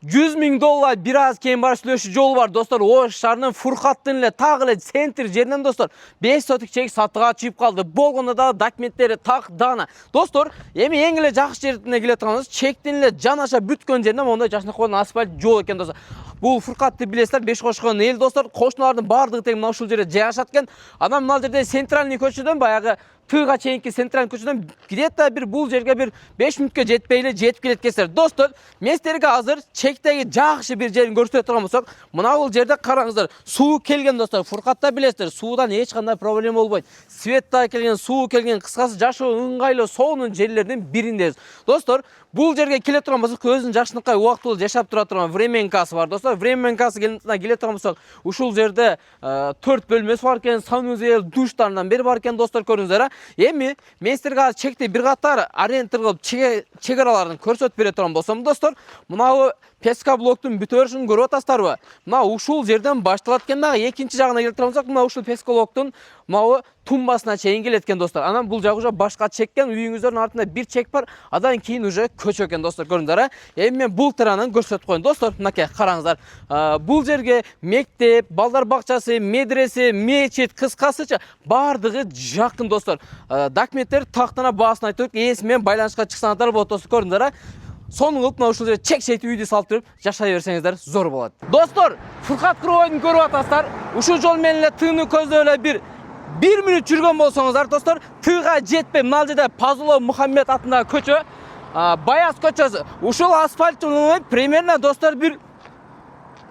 $100.000 biraz keyin barish löşü jol var dostlar. Oş şarının Furqattın ile tağılı sentr jerinden dostlar 5 sotik çek satığa çıkıp kaldı. Bolgonda da dokumentleri tak dana. Dostlar, emi engile жақсы жерine келе тұрғанымыз чектен эле жан аша бүткөн жеринен мондай жашына койгон асфальт жол экен достар. Бул Фурқатты билесиздер, Беш кошкон эл достар. Кошуналардын бардыгы тең мына ушул жерде жайгашат экен. Анан мына жерде центральный көчөдөн баягы тыга чейинки центральный көчөдөн где-то бир бул жерге бир 5 мүнөткө жетпей эле жетип келет экенсиздер. Достор, мен силерге азыр чектеги жакшы бир жерин көрсөтө турган болсок, мына бул жерде караңыздар. Суу келген достор. Фурқатта билесиздер, суудан эч кандай проблема болбойт. Светта келген, суу келген, кыскасы жашоо ыңгайлуу сонун жерлердин бириндебиз. Достор, бул жерге келе турган болсок, өзүнүн жакшыныкай убактылуу жашап тура турган временкасы бар достор. Временкасы келе турган болсок, ушул жерде 4 бөлмөсү бар экен, санузел, душтарынан бери бар экен достор, көрүңүздөр. Эми мен силерге азыр чекти бир катар аренда кылып чегараларын көрсөтүп бере турган болсом достор, мына Песка блоктун бүтөрүшүн көрүп атасыздарбы? Мына ушул жерден башталат экен, дагы экинчи жагына келип турсак, мына ушул Песка блоктун мына тумбасына чейин келет экен достор. Анан бул жагы уже башка чеккен, үйүңүздөрдүн артында бир чек бар, адан кийин уже көчө экен достор, көрүңүздөр. Эми мен бул таранын көрсөтүп коеюн достор. Мынакей караңыздар. Бул жерге мектеп, балдар бакчасы, медресе, мечит, кыскасыча бардыгы жакын достор. Документтер тактана баасын айтып, эси менен байланышка чыксаңыздар болот достор, көрүңүздөр. Сонун кылып мына ушул жерде чек-чекти үйдү салып туруп жашай берсеңиздер зор болот. Достор, Фурқат кыргойдун көрүп атасыздар. Ушул жол менен эле тыны көздөп эле бир мүнөт жүргөн болсоңуздар достор, тыга жетпей мына жерде Пазылов Мухаммед атындагы көчө, Баяз көчөсү. Ушул асфальттын примерно достор бир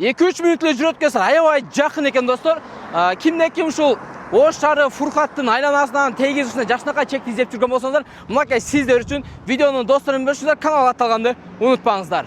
2-3 мүнөт эле жүрөт экенсиз. Аябай жакын экен достор. Кимдеки ушул Ош шаары Фурқаттын айланасынан тегизишине жакшынакай чекти издеп жүргөн болсоңуздар, мынакей сиздер үчүн видеонун досторун бөлүшүңүздөр, каналга атталганды унутпаңыздар.